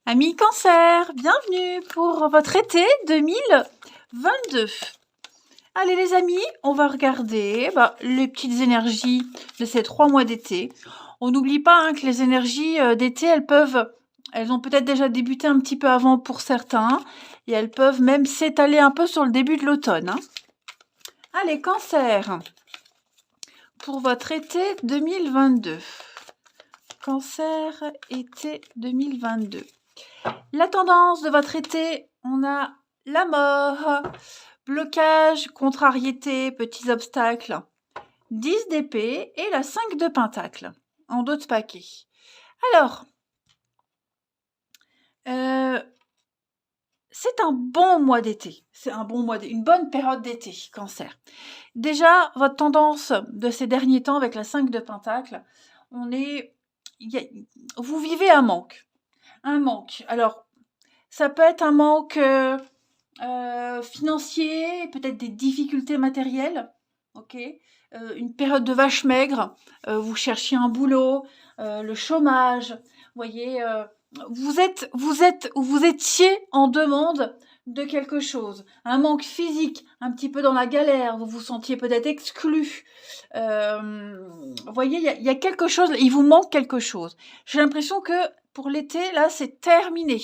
Amis Cancer, bienvenue pour votre été 2022. Allez les amis, on va regarder les petites énergies de ces 3 mois d'été. On n'oublie pas que les énergies d'été, elles ont peut-être déjà débuté un petit peu avant pour certains, et elles peuvent même s'étaler un peu sur le début de l'automne. Allez Cancer, pour votre été 2022. Cancer, été 2022. La tendance de votre été, on a la mort, blocage, contrariété, petits obstacles, 10 d'épée et la 5 de pentacle en dos de paquet. Alors, c'est un bon mois d'été. C'est un bon mois une bonne période d'été, Cancer. Déjà, votre tendance de ces derniers temps avec la 5 de pentacle, vous vivez un manque. Un manque. Alors, ça peut être un manque financier, peut-être des difficultés matérielles, ok, une période de vache maigre, vous cherchiez un boulot, le chômage, vous voyez, vous étiez en demande de quelque chose, un manque physique, un petit peu dans la galère, vous vous sentiez peut-être exclu. Vous voyez, il y a quelque chose, il vous manque quelque chose. J'ai l'impression que pour l'été, là, c'est terminé.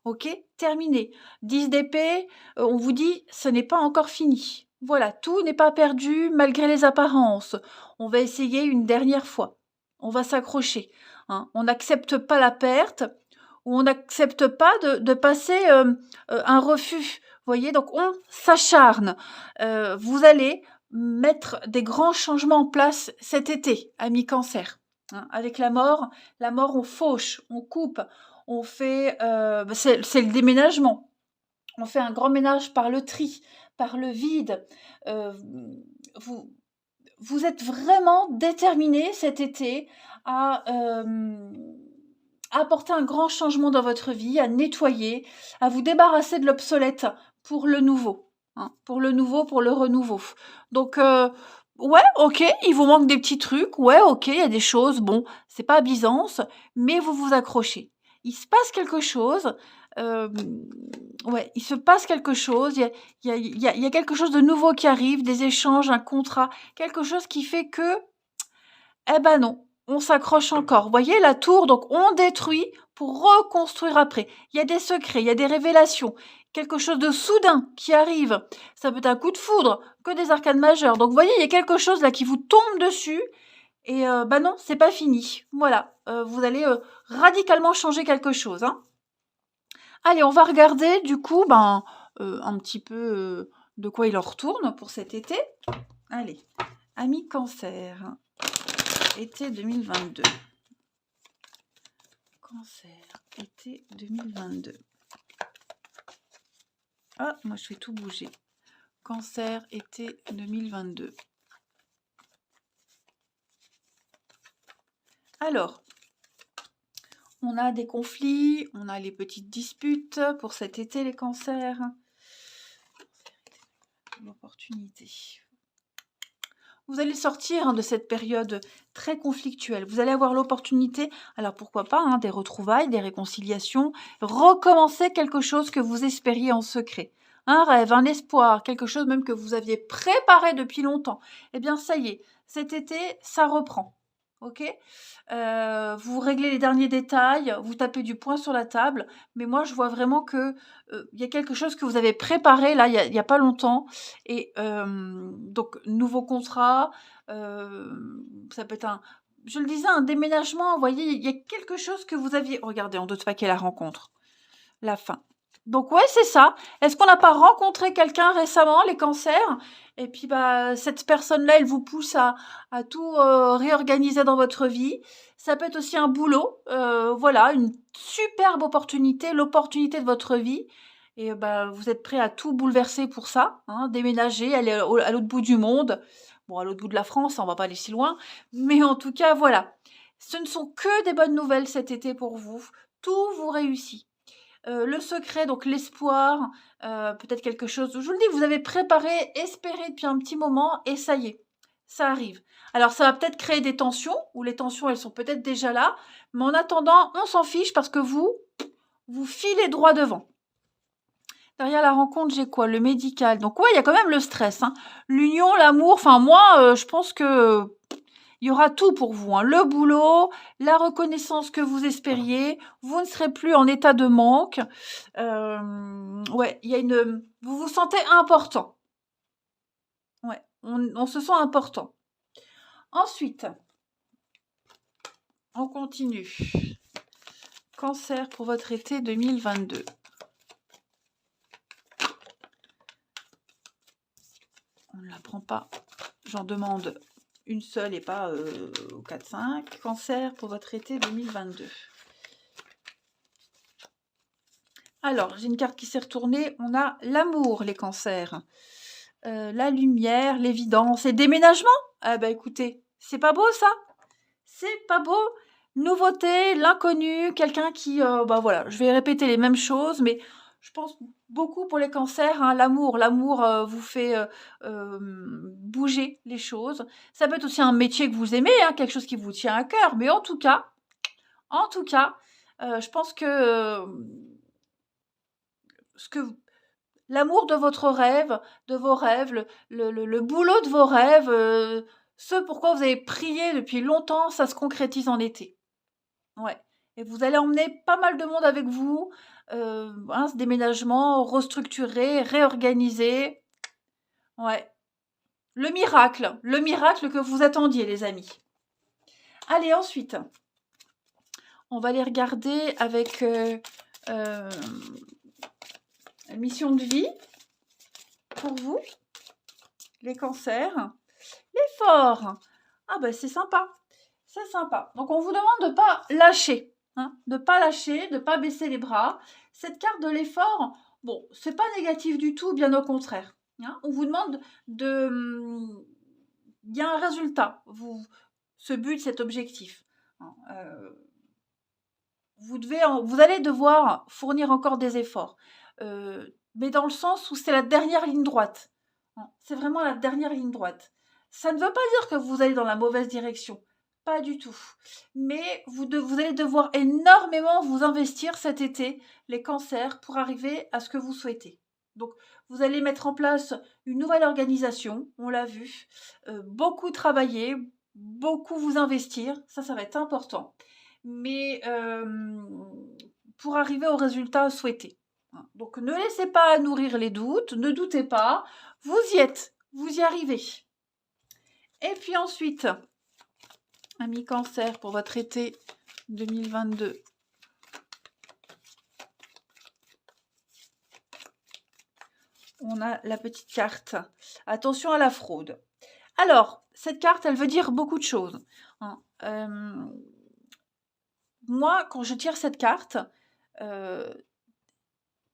Ok, terminé. 10 d'épée, on vous dit, ce n'est pas encore fini. Voilà, tout n'est pas perdu malgré les apparences. On va essayer une dernière fois. On va s'accrocher. On n'accepte pas la perte ou on n'accepte pas de passer un refus. Vous voyez, donc on s'acharne. Vous allez mettre des grands changements en place cet été, amis Cancer. Avec la mort, on fauche, on coupe, on fait, c'est le déménagement. On fait un grand ménage par le tri, par le vide. Vous êtes vraiment déterminé cet été à apporter un grand changement dans votre vie, à nettoyer, à vous débarrasser de l'obsolète pour le nouveau. Pour le nouveau, pour le renouveau. Donc, ouais, ok, il vous manque des petits trucs. Ouais, ok, il y a des choses. Bon, c'est pas à Byzance, mais vous vous accrochez. Il se passe quelque chose. Ouais, il se passe quelque chose. Il y a quelque chose de nouveau qui arrive, des échanges, un contrat, quelque chose qui fait que, eh ben non, on s'accroche encore. Vous voyez la tour, donc on détruit pour reconstruire après. Il y a des secrets, il y a des révélations, quelque chose de soudain qui arrive. Ça peut être un coup de foudre, que des arcanes majeures. Donc vous voyez, il y a quelque chose là qui vous tombe dessus. Et bah non, c'est pas fini. Voilà, vous allez radicalement changer quelque chose. Allez, on va regarder du coup un petit peu de quoi il en retourne pour cet été. Allez, amis Cancer, été 2022. Cancer, été 2022. Ah, moi je fais tout bouger. Cancer, été 2022. Alors, on a des conflits, on a les petites disputes pour cet été, les cancers. L'opportunité. Vous allez sortir de cette période très conflictuelle. Vous allez avoir l'opportunité, alors pourquoi pas, des retrouvailles, des réconciliations, recommencer quelque chose que vous espériez en secret. Un rêve, un espoir, quelque chose même que vous aviez préparé depuis longtemps. Eh bien, ça y est, cet été, ça reprend. Ok, vous réglez les derniers détails, vous tapez du poing sur la table, mais moi je vois vraiment que il y a quelque chose que vous avez préparé là il y a pas longtemps et donc nouveau contrat, ça peut être je le disais, un déménagement. Vous voyez, il y a quelque chose que vous aviez. Regardez, en 2 de paquet la rencontre, la fin. Donc ouais, c'est ça. Est-ce qu'on n'a pas rencontré quelqu'un récemment, les cancers? Et puis cette personne-là, elle vous pousse à tout réorganiser dans votre vie. Ça peut être aussi un boulot, voilà, une superbe opportunité, l'opportunité de votre vie. Et vous êtes prêt à tout bouleverser pour ça, déménager, aller à l'autre bout du monde. Bon, à l'autre bout de la France, on va pas aller si loin. Mais en tout cas, voilà. Ce ne sont que des bonnes nouvelles cet été pour vous. Tout vous réussit. Le secret, donc l'espoir, peut-être quelque chose, je vous le dis, vous avez préparé, espéré depuis un petit moment et ça y est, ça arrive. Alors ça va peut-être créer des tensions, ou les tensions elles sont peut-être déjà là, mais en attendant, on s'en fiche parce que vous vous filez droit devant. Derrière la rencontre, j'ai quoi? Le médical. Donc ouais, il y a quand même le stress, hein. L'union, l'amour, enfin moi, je pense que il y aura tout pour vous, hein. Le boulot, la reconnaissance que vous espériez, vous ne serez plus en état de manque. Ouais, il y a vous vous sentez important. Ouais, on se sent important. Ensuite, on continue. Cancer pour votre été 2022. On ne la prend pas. J'en demande une seule et pas 4-5. Cancer pour votre été 2022. Alors, j'ai une carte qui s'est retournée. On a l'amour, les cancers. La lumière, l'évidence et déménagement. Ah bah écoutez, c'est pas beau ça? C'est pas beau? Nouveauté, l'inconnu, quelqu'un qui... bah voilà, je vais répéter les mêmes choses, mais je pense beaucoup pour les cancers, hein, l'amour. L'amour vous fait bouger les choses. Ça peut être aussi un métier que vous aimez, hein, quelque chose qui vous tient à cœur, mais en tout cas, je pense que ce que l'amour de votre rêve, de vos rêves, le boulot de vos rêves, ce pourquoi vous avez prié depuis longtemps, ça se concrétise en été. Ouais. Et vous allez emmener pas mal de monde avec vous. Ce déménagement, restructurer, réorganiser. Ouais. Le miracle que vous attendiez, les amis. Allez, ensuite, on va aller regarder avec mission de vie pour vous, les cancers. L'effort. Ah ben c'est sympa. C'est sympa. Donc on vous demande de ne pas lâcher. Hein, de ne pas lâcher, de ne pas baisser les bras. Cette carte de l'effort, bon, c'est pas négatif du tout, bien au contraire. Hein, on vous demande de... Il y a un résultat. Ce but, cet objectif. Hein, vous allez devoir fournir encore des efforts. Mais dans le sens où c'est la dernière ligne droite. Hein, c'est vraiment la dernière ligne droite. Ça ne veut pas dire que vous allez dans la mauvaise direction. Pas du tout. Mais vous allez devoir énormément vous investir cet été, les cancers, pour arriver à ce que vous souhaitez. Donc, vous allez mettre en place une nouvelle organisation, on l'a vu, beaucoup travailler, beaucoup vous investir, ça va être important. Mais pour arriver au résultat souhaité. Donc, ne laissez pas nourrir les doutes, ne doutez pas, vous y êtes, vous y arrivez. Et puis ensuite, amis cancer, pour votre été 2022. On a la petite carte. Attention à la fraude. Alors, cette carte, elle veut dire beaucoup de choses. Hein. Moi, quand je tire cette carte,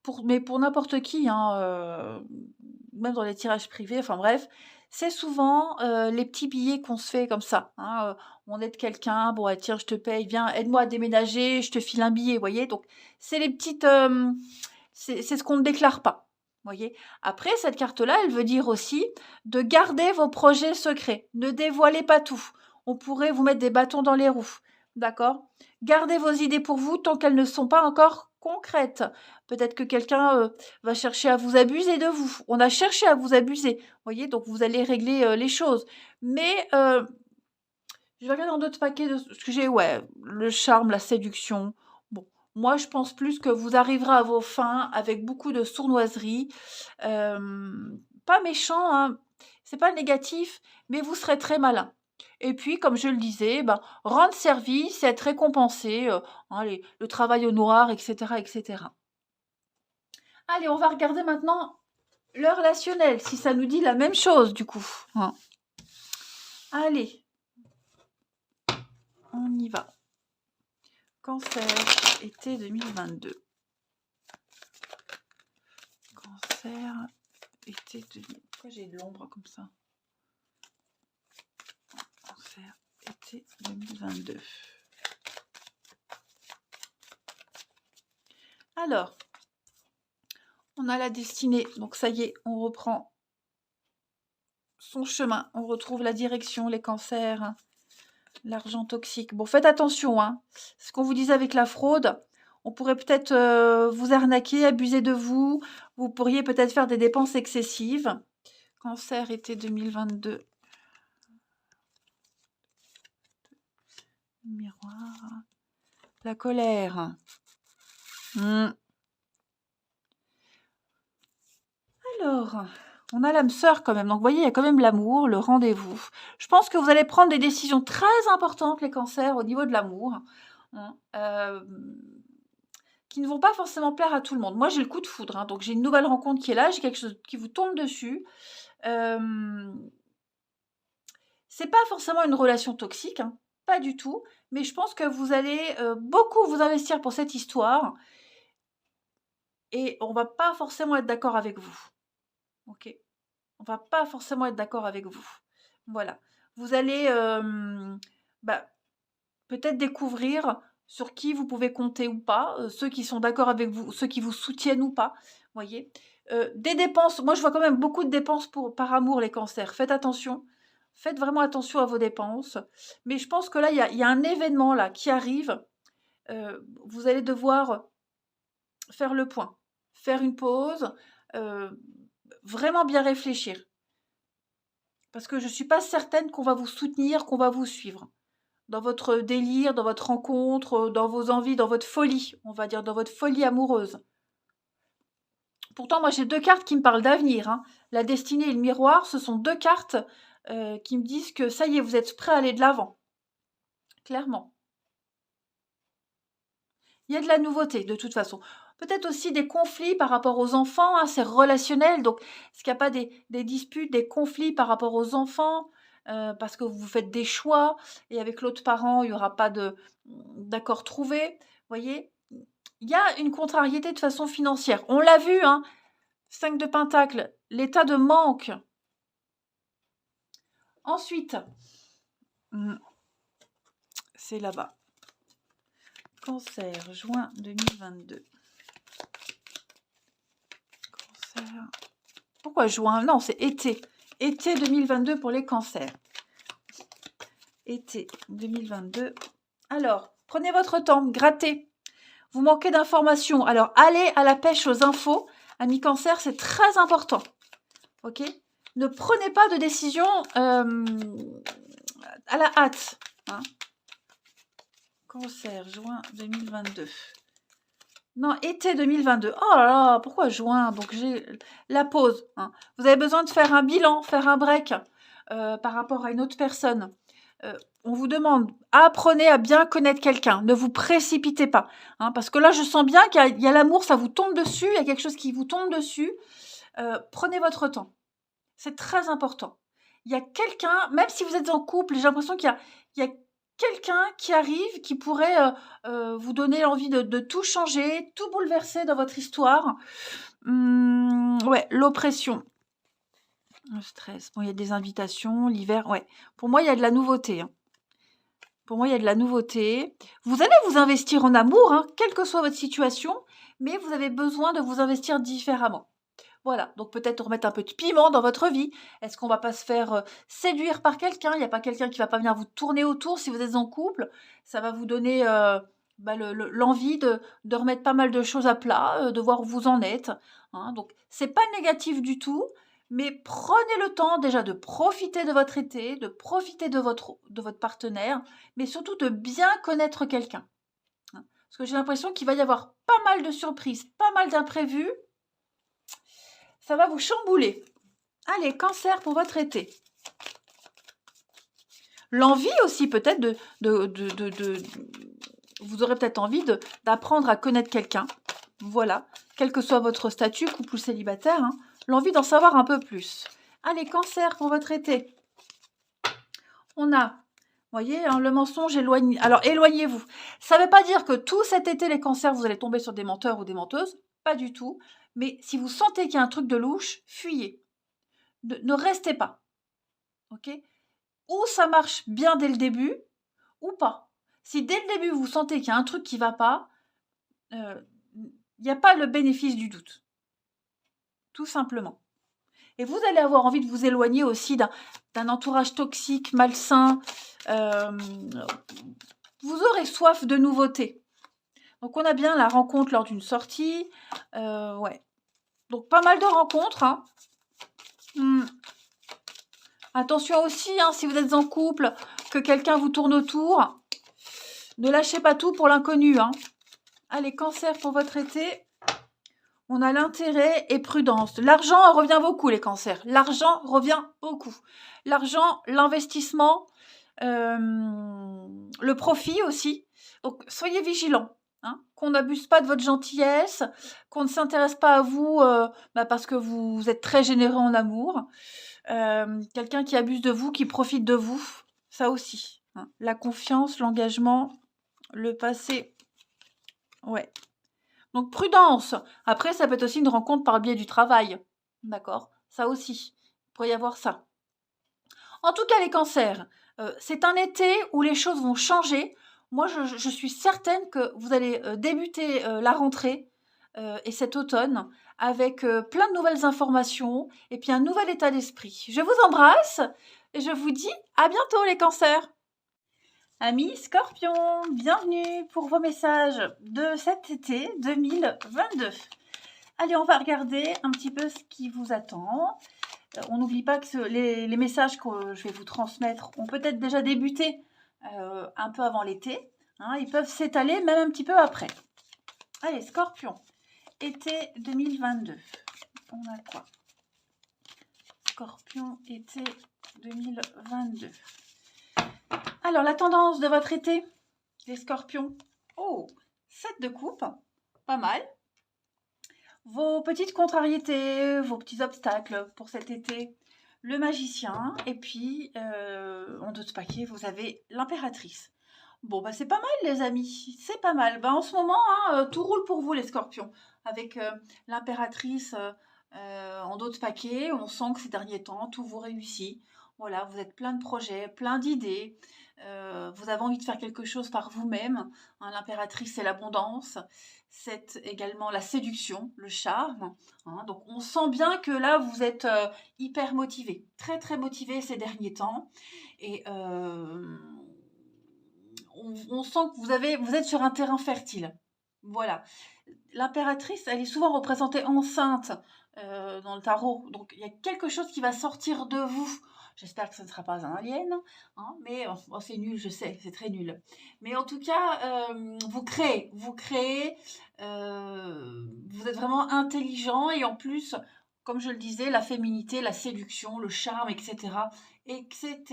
pour n'importe qui, hein, même dans les tirages privés, enfin bref, c'est souvent les petits billets qu'on se fait comme ça. Hein, on aide quelqu'un, bon, ouais, tiens, je te paye, viens, aide-moi à déménager, je te file un billet, vous voyez. Donc, c'est les petites... c'est ce qu'on ne déclare pas, voyez. Après, cette carte-là, elle veut dire aussi de garder vos projets secrets. Ne dévoilez pas tout. On pourrait vous mettre des bâtons dans les roues, d'accord? Gardez vos idées pour vous tant qu'elles ne sont pas encore concrètes. Peut-être que quelqu'un va chercher à vous abuser de vous. On a cherché à vous abuser, voyez, donc vous allez régler les choses. Mais je vais regarder dans d'autres paquets de ce que j'ai, ouais, le charme, la séduction. Bon, moi je pense plus que vous arriverez à vos fins avec beaucoup de sournoiserie. Pas méchant, hein, c'est pas négatif, mais vous serez très malin. Et puis, comme je le disais, rendre service, être récompensé, hein, le travail au noir, etc., etc. Allez, on va regarder maintenant le relationnel, si ça nous dit la même chose, du coup. Hein. Allez, on y va. Cancer, été 2022. Cancer, été 2022. Pourquoi j'ai de l'ombre comme ça? Cancer, été 2022. Alors, on a la destinée. Donc ça y est, on reprend son chemin. On retrouve la direction, les cancers, l'argent toxique. Bon, faites attention. Hein. Ce qu'on vous disait avec la fraude, On pourrait peut-être vous arnaquer, abuser de vous. Vous pourriez peut-être faire des dépenses excessives. Cancer, été 2022. Miroir. La colère. Alors, on a l'âme sœur quand même. Donc, vous voyez, il y a quand même l'amour, le rendez-vous. Je pense que vous allez prendre des décisions très importantes, les cancers, au niveau de l'amour, qui ne vont pas forcément plaire à tout le monde. Moi, j'ai le coup de foudre. Donc, j'ai une nouvelle rencontre qui est là. J'ai quelque chose qui vous tombe dessus. C'est pas forcément une relation toxique, pas du tout. Mais je pense que vous allez beaucoup vous investir pour cette histoire. Et on va pas forcément être d'accord avec vous. Ok, on va pas forcément être d'accord avec vous. Voilà. Vous allez peut-être découvrir sur qui vous pouvez compter ou pas, ceux qui sont d'accord avec vous, ceux qui vous soutiennent ou pas. Voyez. Des dépenses. Moi, je vois quand même beaucoup de dépenses par amour, les cancers. Faites attention. Faites vraiment attention à vos dépenses. Mais je pense que là, il y a un événement là qui arrive. Vous allez devoir faire le point, faire une pause, vraiment bien réfléchir. Parce que je ne suis pas certaine qu'on va vous soutenir, qu'on va vous suivre. Dans votre délire, dans votre rencontre, dans vos envies, dans votre folie, on va dire, dans votre folie amoureuse. Pourtant, moi, j'ai 2 cartes qui me parlent d'avenir. La destinée et le miroir, ce sont 2 cartes qui me disent que ça y est, vous êtes prêts à aller de l'avant. Clairement. Il y a de la nouveauté, de toute façon. Peut-être aussi des conflits par rapport aux enfants, c'est relationnel. Donc, est-ce qu'il n'y a pas des disputes, des conflits par rapport aux enfants parce que vous faites des choix et avec l'autre parent, il n'y aura pas d'accord trouvé. Vous voyez, il y a une contrariété de façon financière. On l'a vu, 5 de Pentacle, l'état de manque. Ensuite, c'est là-bas. Cancer, juin 2022. Cancer. Pourquoi juin? Non, c'est été. Été 2022 pour les cancers. Été 2022. Alors, prenez votre temps, grattez. Vous manquez d'informations. Alors, allez à la pêche aux infos. Amis cancer, c'est très important. Ok? Ne prenez pas de décision à la hâte. Cancer, juin 2022. Non, été 2022. Oh là là, pourquoi juin? Donc j'ai la pause. Vous avez besoin de faire un bilan, faire un break par rapport à une autre personne. On vous demande, apprenez à bien connaître quelqu'un. Ne vous précipitez pas. Parce que là, je sens bien qu'il y a l'amour, ça vous tombe dessus. Il y a quelque chose qui vous tombe dessus. Prenez votre temps. C'est très important. Il y a quelqu'un, même si vous êtes en couple, j'ai l'impression qu'il y a quelqu'un qui arrive, qui pourrait vous donner l'envie de tout changer, tout bouleverser dans votre histoire. Ouais, l'oppression. Le stress. Bon, il y a des invitations, l'hiver, ouais. Pour moi, il y a de la nouveauté. Pour moi, il y a de la nouveauté. Vous allez vous investir en amour, quelle que soit votre situation, mais vous avez besoin de vous investir différemment. Voilà, donc peut-être remettre un peu de piment dans votre vie. Est-ce qu'on va pas se faire séduire par quelqu'un? Il n'y a pas quelqu'un qui va pas venir vous tourner autour si vous êtes en couple. Ça va vous donner l'envie de remettre pas mal de choses à plat, de voir où vous en êtes. Donc, c'est pas négatif du tout, mais prenez le temps déjà de profiter de votre été, de profiter de votre partenaire, mais surtout de bien connaître quelqu'un. Parce que j'ai l'impression qu'il va y avoir pas mal de surprises, pas mal d'imprévus. Ça va vous chambouler. Allez, cancer pour votre été. L'envie aussi peut-être vous aurez peut-être envie d'apprendre à connaître quelqu'un. Voilà, quel que soit votre statut, couple ou célibataire, l'envie d'en savoir un peu plus. Allez, cancer pour votre été. On a, vous voyez, le mensonge éloigné. Alors, éloignez-vous. Ça ne veut pas dire que tout cet été, les cancers, vous allez tomber sur des menteurs ou des menteuses. Pas du tout. Mais si vous sentez qu'il y a un truc de louche, fuyez. Ne restez pas. Ok? Ou ça marche bien dès le début, ou pas. Si dès le début, vous sentez qu'il y a un truc qui ne va pas, il n'y a pas le bénéfice du doute. Tout simplement. Et vous allez avoir envie de vous éloigner aussi d'un entourage toxique, malsain. Vous aurez soif de nouveautés. Donc on a bien la rencontre lors d'une sortie. Ouais. Donc pas mal de rencontres, hein. Attention aussi, hein, si vous êtes en couple, que quelqu'un vous tourne autour, ne lâchez pas tout pour l'inconnu, hein. Allez, Cancer pour votre été. On a l'intérêt et prudence. L'argent revient beaucoup, les cancers. L'argent revient beaucoup. L'argent, l'investissement, le profit aussi. Donc, soyez vigilants. Hein, qu'on n'abuse pas de votre gentillesse, qu'on ne s'intéresse pas à vous parce que vous êtes très généreux en amour. Quelqu'un qui abuse de vous, qui profite de vous, ça aussi. Hein. La confiance, l'engagement, le passé. Ouais. Donc prudence. Après, ça peut être aussi une rencontre par le biais du travail. D'accord? Ça aussi. Il pourrait y avoir ça. En tout cas, les cancers, c'est un été où les choses vont changer. Moi, je suis certaine que vous allez débuter la rentrée et cet automne avec plein de nouvelles informations et puis un nouvel état d'esprit. Je vous embrasse et je vous dis à bientôt les cancers. Amis Scorpion, bienvenue pour vos messages de cet été 2022. Allez, on va regarder un petit peu ce qui vous attend. On n'oublie pas que les messages que je vais vous transmettre ont peut-être déjà débuté un peu avant l'été. Hein, ils peuvent s'étaler même un petit peu après. Allez, Scorpion, été 2022. On a quoi? Scorpion, été 2022. Alors, la tendance de votre été, les Scorpions. Oh, 7 de coupe, pas mal. Vos petites contrariétés, vos petits obstacles pour cet été, le magicien, et puis en deux paquets, vous avez l'impératrice. Bon, bah c'est pas mal les amis, c'est pas mal. Bah, en ce moment, hein, tout roule pour vous les Scorpions. Avec l'impératrice en d'autres paquets, on sent que ces derniers temps, tout vous réussit. Voilà, vous êtes plein de projets, plein d'idées. Vous avez envie de faire quelque chose par vous-même. Hein, l'impératrice, c'est l'abondance. C'est également la séduction, le charme. Hein, donc, on sent bien que là, vous êtes hyper motivé. Très, très motivé ces derniers temps. Et on sent que vous êtes sur un terrain fertile. Voilà. L'impératrice, elle est souvent représentée enceinte dans le tarot. Donc, il y a quelque chose qui va sortir de vous. J'espère que ce ne sera pas un alien, hein, mais oh, c'est nul, je sais, c'est très nul. Mais en tout cas, vous créez, vous êtes vraiment intelligent et en plus, comme je le disais, la féminité, la séduction, le charme, etc., etc.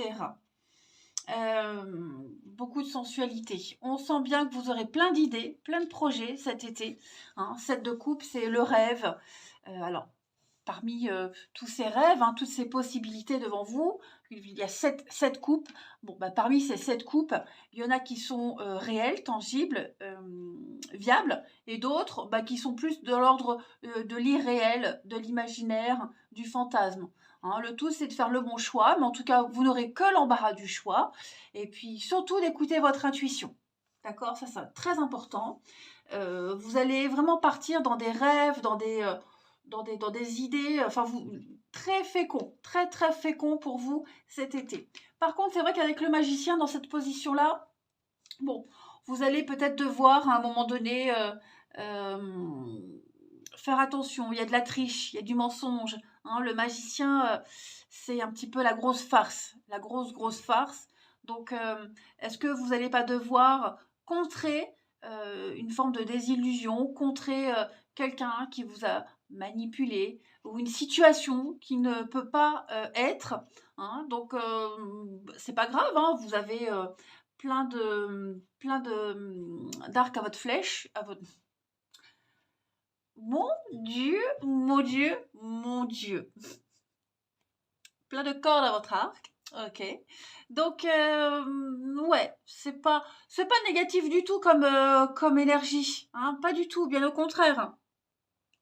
Beaucoup de sensualité. On sent bien que vous aurez plein d'idées, plein de projets cet été. Hein. 7 de coupe, c'est le rêve. Alors, parmi tous ces rêves, hein, toutes ces possibilités devant vous, il y a 7 coupes. Bon, bah, parmi ces 7 coupes, il y en a qui sont réelles, tangibles, viables, et d'autres bah, qui sont plus de l'ordre de l'irréel, de l'imaginaire, du fantasme. Hein, le tout, c'est de faire le bon choix, mais en tout cas, vous n'aurez que l'embarras du choix. Et puis, surtout, d'écouter votre intuition. D'accord? Ça, c'est très important. Vous allez vraiment partir dans des rêves, dans des idées, enfin, très fécond, très, très fécond pour vous cet été. Par contre, c'est vrai qu'avec le magicien dans cette position-là, bon, vous allez peut-être devoir, à un moment donné, faire attention. Il y a de la triche, il y a du mensonge. Hein, le magicien, c'est un petit peu la grosse farce, la grosse, grosse farce. Donc, est-ce que vous n'allez pas devoir contrer une forme de désillusion, contrer quelqu'un qui vous a manipulé ou une situation qui ne peut pas être. Hein, donc, c'est pas grave, hein, vous avez plein d'arcs à votre flèche, à votre... Mon Dieu, mon Dieu, mon Dieu. Plein de cordes à votre arc. Ok. Donc, ouais, c'est pas négatif du tout comme énergie. Hein, pas du tout, bien au contraire.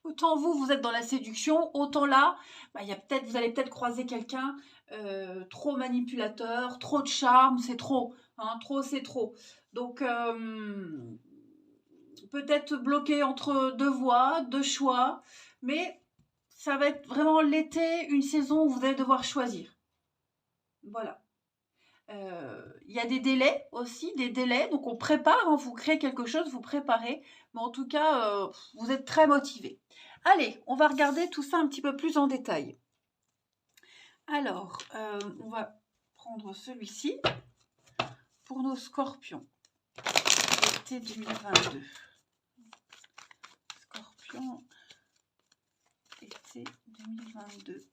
Autant vous êtes dans la séduction, autant là, bah, vous allez peut-être croiser quelqu'un trop manipulateur, trop de charme, c'est trop. Hein, trop, c'est trop. Donc, peut-être bloqué entre deux voies, deux choix, mais ça va être vraiment l'été, une saison où vous allez devoir choisir. Voilà. Il y a des délais aussi, des délais. Donc on prépare, hein, vous créez quelque chose, vous préparez. Mais en tout cas, vous êtes très motivé. Allez, on va regarder tout ça un petit peu plus en détail. Alors, on va prendre celui-ci pour nos scorpions. Été 2022. Scorpion, été 2022.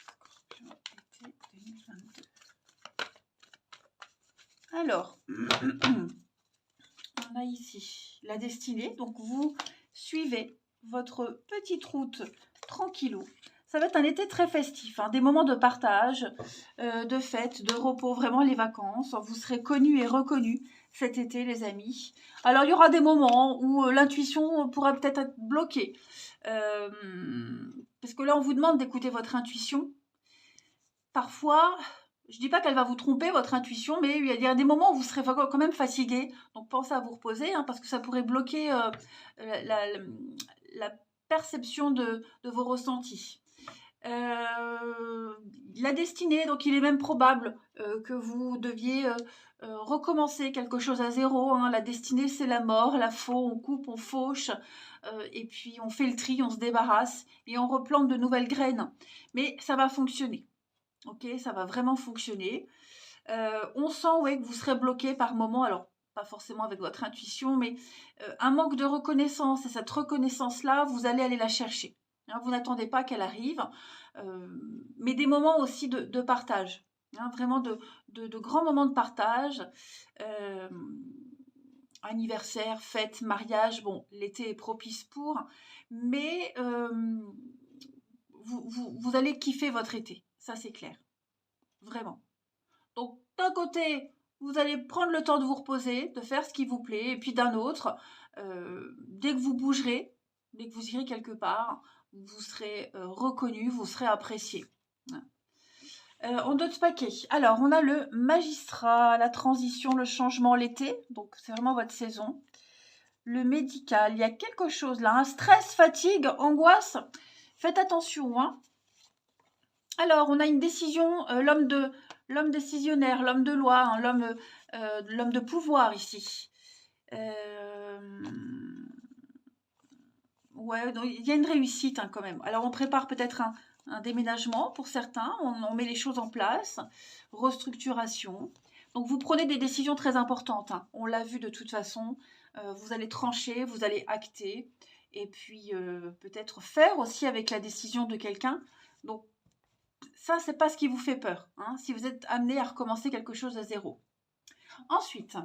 Scorpion, été 2022. Alors, on a ici la destinée. Donc, vous suivez votre petite route tranquillou. Ça va être un été très festif, hein, des moments de partage, de fête, de repos, vraiment les vacances. Vous serez connus et reconnus cet été, les amis. Alors, il y aura des moments où l'intuition pourrait peut-être être bloquée. Parce que là, on vous demande d'écouter votre intuition. Parfois, je ne dis pas qu'elle va vous tromper, votre intuition, mais il y a des moments où vous serez quand même fatigué. Donc, pensez à vous reposer, hein, parce que ça pourrait bloquer la perception de vos ressentis. La destinée, donc il est même probable que vous deviez recommencer quelque chose à zéro, hein. La destinée, c'est la mort, la faux, on coupe, on fauche, et puis on fait le tri, on se débarrasse, et on replante de nouvelles graines. Mais ça va fonctionner, ok? Ça va vraiment fonctionner. On sent, ouais, que vous serez bloqué par moment, alors pas forcément avec votre intuition, mais un manque de reconnaissance, et cette reconnaissance-là, vous allez aller la chercher. Hein, vous n'attendez pas qu'elle arrive, mais des moments aussi de partage, hein, vraiment de grands moments de partage, anniversaire, fête, mariage, bon, l'été est propice pour, mais vous allez kiffer votre été, ça c'est clair, vraiment. Donc d'un côté, vous allez prendre le temps de vous reposer, de faire ce qui vous plaît, et puis d'un autre, dès que vous bougerez, dès que vous irez quelque part, vous serez reconnu, vous serez apprécié. En d'autres paquets, alors on a le magistrat, la transition, le changement, l'été, donc c'est vraiment votre saison. Le médical, il y a quelque chose là, un stress, fatigue, angoisse, faites attention, hein. Alors, on a une décision, l'homme décisionnaire, l'homme de loi, hein, l'homme de pouvoir ici. Ouais, donc il y a une réussite, hein, quand même. Alors, on prépare peut-être un déménagement pour certains, on met les choses en place, restructuration. Donc, vous prenez des décisions très importantes, hein. On l'a vu de toute façon. Vous allez trancher, vous allez acter, et puis peut-être faire aussi avec la décision de quelqu'un. Donc, ça, c'est pas ce qui vous fait peur, hein, si vous êtes amené à recommencer quelque chose à zéro. Ensuite,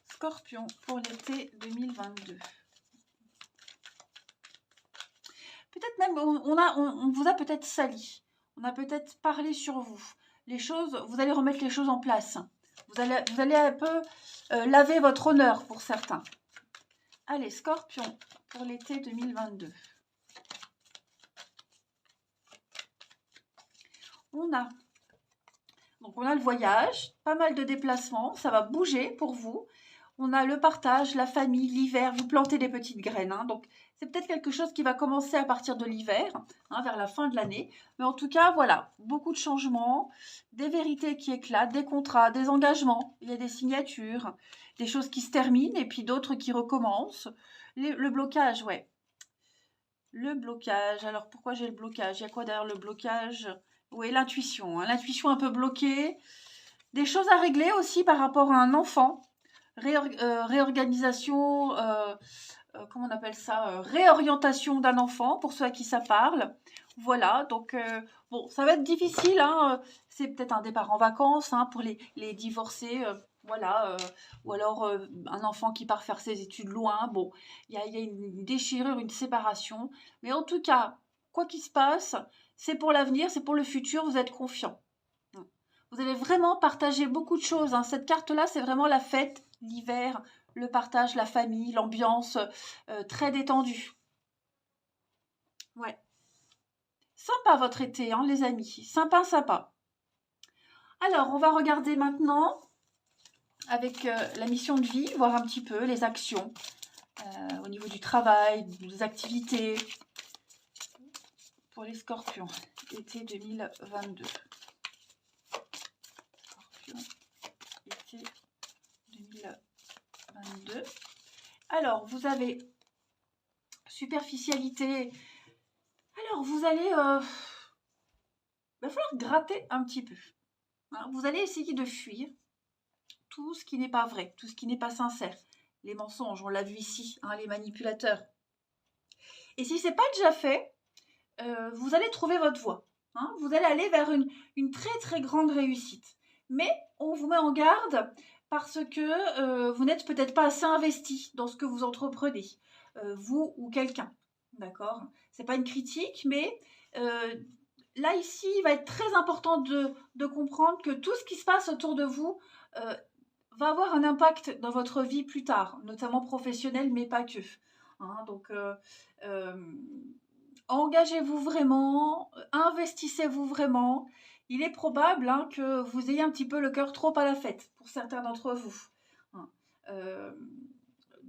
Scorpion pour l'été 2022. Peut-être même, on vous a peut-être sali. On a peut-être parlé sur vous. Les choses, vous allez remettre les choses en place. Vous allez un peu laver votre honneur pour certains. Allez, Scorpion pour l'été 2022. On a le voyage, pas mal de déplacements, ça va bouger pour vous. On a le partage, la famille, l'hiver, vous plantez des petites graines, hein. Donc c'est peut-être quelque chose qui va commencer à partir de l'hiver, hein, vers la fin de l'année. Mais en tout cas, voilà, beaucoup de changements, des vérités qui éclatent, des contrats, des engagements. Il y a des signatures, des choses qui se terminent et puis d'autres qui recommencent. Le blocage, ouais. Le blocage, alors pourquoi j'ai le blocage? Il y a quoi derrière le blocage? Oui, l'intuition, hein. L'intuition un peu bloquée. Des choses à régler aussi par rapport à un enfant. Réorganisation, comment on appelle ça? Réorientation d'un enfant, pour ceux à qui ça parle. Voilà, donc bon, ça va être difficile, hein. C'est peut-être un départ en vacances, hein, pour les divorcés. Voilà, ou alors un enfant qui part faire ses études loin. Bon, il y a une déchirure, une séparation. Mais en tout cas, quoi qu'il se passe, c'est pour l'avenir, c'est pour le futur, vous êtes confiant. Vous allez vraiment partager beaucoup de choses, hein. Cette carte-là, c'est vraiment la fête, l'hiver, le partage, la famille, l'ambiance très détendue. Ouais. Sympa votre été, hein, les amis. Sympa, sympa. Alors, on va regarder maintenant avec la mission de vie, voir un petit peu les actions au niveau du travail, des activités. pour les scorpions, été 2022. Scorpion, été 2022. Alors, vous avez superficialité. Alors, vous allez... il va falloir gratter un petit peu. Hein. Vous allez essayer de fuir tout ce qui n'est pas vrai, tout ce qui n'est pas sincère. Les mensonges, on l'a vu ici, hein, les manipulateurs. Et si ce n'est pas déjà fait, vous allez trouver votre voie. Hein. Vous allez aller vers une très très grande réussite. Mais on vous met en garde parce que vous n'êtes peut-être pas assez investi dans ce que vous entreprenez, vous ou quelqu'un. D'accord? C'est pas une critique, mais là ici, il va être très important de comprendre que tout ce qui se passe autour de vous va avoir un impact dans votre vie plus tard, notamment professionnelle, mais pas que. Hein, donc, engagez-vous vraiment, investissez-vous vraiment. Il est probable hein, que vous ayez un petit peu le cœur trop à la fête pour certains d'entre vous. Hein.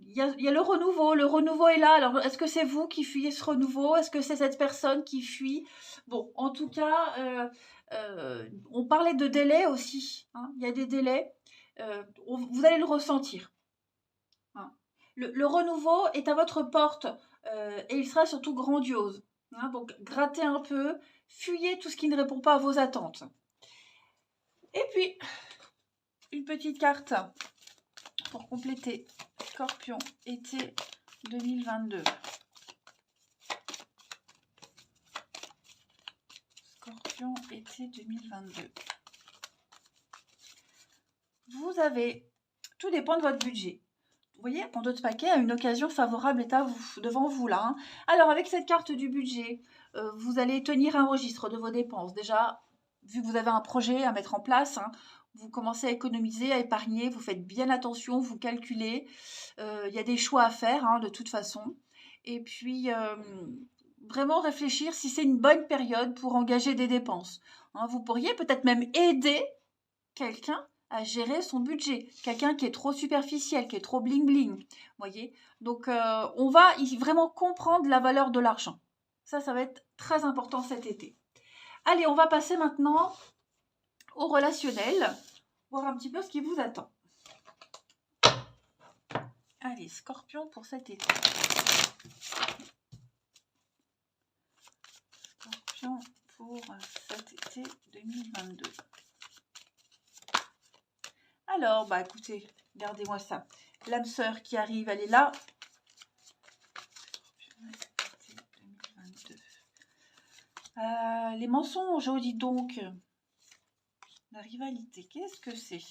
Il y a le renouveau est là. Alors, est-ce que c'est vous qui fuyez ce renouveau? Est-ce que c'est cette personne qui fuit? Bon, en tout cas, on parlait de délai aussi. Hein. Il y a des délais. Vous allez le ressentir. Hein. Le renouveau est à votre porte et il sera surtout grandiose. Hein. Donc, grattez un peu, fuyez tout ce qui ne répond pas à vos attentes. Et puis, une petite carte pour compléter. Scorpion, été 2022. Scorpion, été 2022. Vous avez, tout dépend de votre budget. Vous voyez, Pando de paquet a une occasion favorable est à vous, devant vous là. Hein. Alors avec cette carte du budget, vous allez tenir un registre de vos dépenses. Déjà, vu que vous avez un projet à mettre en place, hein, vous commencez à économiser, à épargner, vous faites bien attention, vous calculez. Il y a des choix à faire hein, de toute façon. Et puis, vraiment réfléchir si c'est une bonne période pour engager des dépenses. Hein, vous pourriez peut-être même aider quelqu'un à gérer son budget. Quelqu'un qui est trop superficiel, qui est trop bling-bling. Voyez. Donc, on va vraiment comprendre la valeur de l'argent. Ça va être très important cet été. Allez, on va passer maintenant au relationnel, voir un petit peu ce qui vous attend. Allez, Scorpion pour cet été. Scorpion pour cet été 2022. Alors, bah écoutez, regardez-moi ça. L'âme sœur qui arrive, elle est là. Les mensonges, oh dis donc. La rivalité, qu'est-ce que c'est?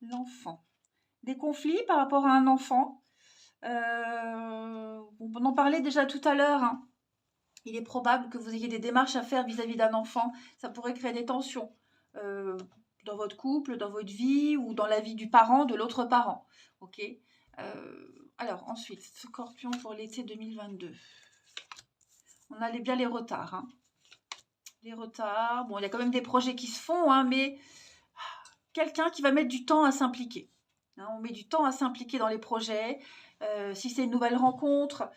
L'enfant. Des conflits par rapport à un enfant. On en parlait déjà tout à l'heure. Hein. Il est probable que vous ayez des démarches à faire vis-à-vis d'un enfant. Ça pourrait créer des tensions dans votre couple, dans votre vie ou dans la vie du parent, de l'autre parent. Ok. Alors ensuite, Scorpion pour l'été 2022. On a bien les retards. Hein. Les retards. Bon, il y a quand même des projets qui se font, hein, mais quelqu'un qui va mettre du temps à s'impliquer. Hein, on met du temps à s'impliquer dans les projets. Si c'est une nouvelle rencontre,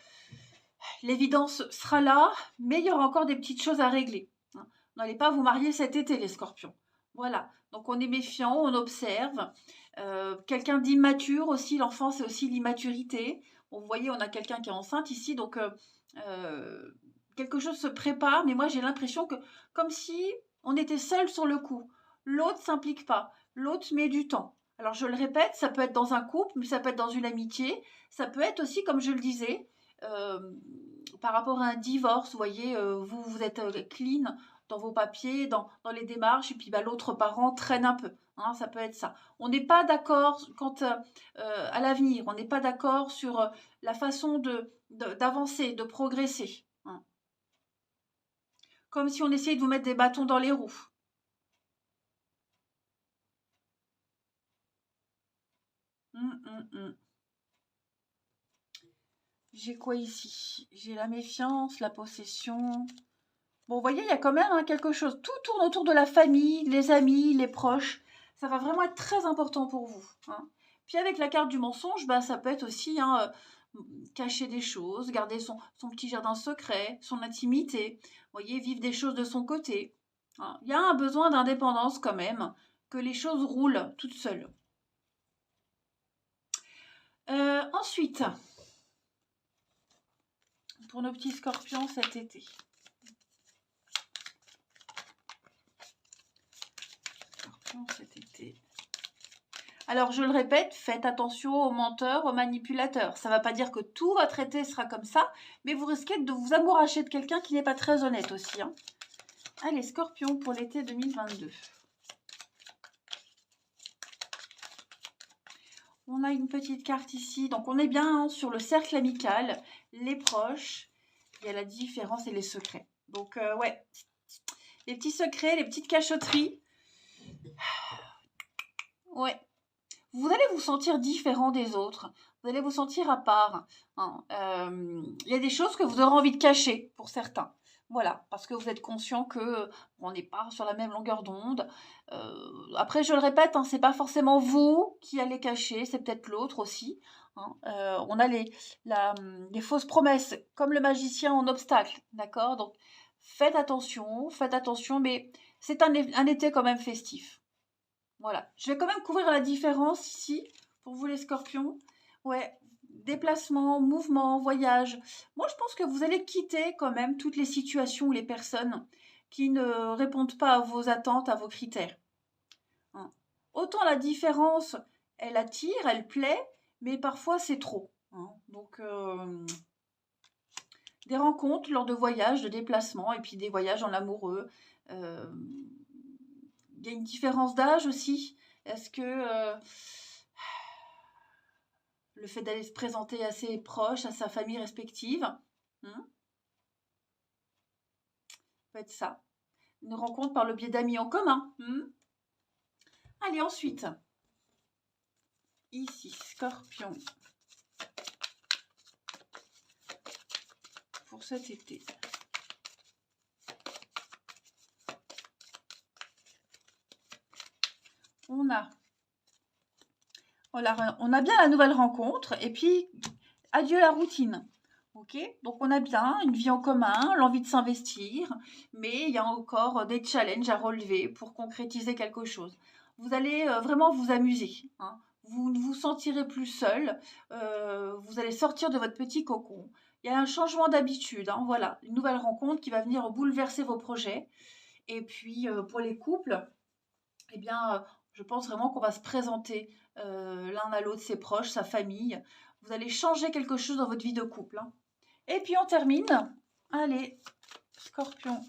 l'évidence sera là, mais il y aura encore des petites choses à régler. Hein. N'allez pas vous marier cet été, les scorpions. Voilà, donc on est méfiant, on observe. Quelqu'un d'immature aussi, l'enfant c'est aussi l'immaturité. Bon, vous voyez, on a quelqu'un qui est enceinte ici, donc quelque chose se prépare, mais moi j'ai l'impression que comme si on était seul sur le coup. L'autre ne s'implique pas, l'autre met du temps. Alors je le répète, ça peut être dans un couple, mais ça peut être dans une amitié, ça peut être aussi, comme je le disais, par rapport à un divorce, vous voyez, vous êtes clean dans vos papiers, dans les démarches, et puis l'autre parent traîne un peu. Hein, ça peut être ça. On n'est pas d'accord quant à l'avenir, on n'est pas d'accord sur la façon d'avancer, de progresser. Hein. Comme si on essayait de vous mettre des bâtons dans les roues. J'ai quoi ici? J'ai la méfiance, la possession. Bon, vous voyez, il y a quand même hein, quelque chose. Tout tourne autour de la famille, les amis, les proches. Ça va vraiment être très important pour vous. Hein. Puis avec la carte du mensonge, bah, ça peut être aussi, hein, cacher des choses, garder son petit jardin secret, son intimité, vous voyez, vivre des choses de son côté. Hein. Il y a un besoin d'indépendance quand même, que les choses roulent toutes seules. Ensuite, pour nos petits scorpions cet été. Scorpions cet été. Alors, je le répète, faites attention aux menteurs, aux manipulateurs. Ça ne va pas dire que tout votre été sera comme ça, mais vous risquez de vous amouracher de quelqu'un qui n'est pas très honnête aussi. Hein. Allez, Scorpion pour l'été 2022. On a une petite carte ici. Donc, on est bien sur le cercle amical, les proches. Il y a la différence et les secrets. Donc, ouais, les petits secrets, les petites cachotteries. Ouais. Vous allez vous sentir différent des autres. Vous allez vous sentir à part. Hein. Il y a des choses que vous aurez envie de cacher pour certains. Voilà, parce que vous êtes conscient que on n'est pas sur la même longueur d'onde. Après, je le répète, hein, c'est pas forcément vous qui allez cacher, c'est peut-être l'autre aussi. Hein. On a les fausses promesses, comme le magicien en obstacle, d'accord? Donc, faites attention, mais c'est un été quand même festif. Voilà, je vais quand même couvrir la différence ici, pour vous les scorpions. Ouais, déplacement, mouvement, voyage. Moi, je pense que vous allez quitter quand même toutes les situations ou les personnes qui ne répondent pas à vos attentes, à vos critères. Hein. Autant la différence, elle attire, elle plaît, mais parfois c'est trop. Hein. Donc, des rencontres lors de voyages, de déplacements, et puis des voyages en amoureux. Il y a une différence d'âge aussi. Est-ce que le fait d'aller se présenter à ses proches, à sa famille respective, peut être ça. Une rencontre par le biais d'amis en commun. Allez, ensuite. Ici, Scorpion. Pour cet été. On a bien la nouvelle rencontre et puis adieu la routine. Ok, donc on a bien une vie en commun, l'envie de s'investir, mais il y a encore des challenges à relever pour concrétiser quelque chose. Vous allez vraiment vous amuser. Hein. Vous ne vous sentirez plus seul. Vous allez sortir de votre petit cocon. Il y a un changement d'habitude. Hein, voilà, une nouvelle rencontre qui va venir bouleverser vos projets. Et puis pour les couples, eh bien, je pense vraiment qu'on va se présenter l'un à l'autre, ses proches, sa famille. Vous allez changer quelque chose dans votre vie de couple. Hein. Et puis on termine. Allez, Scorpion.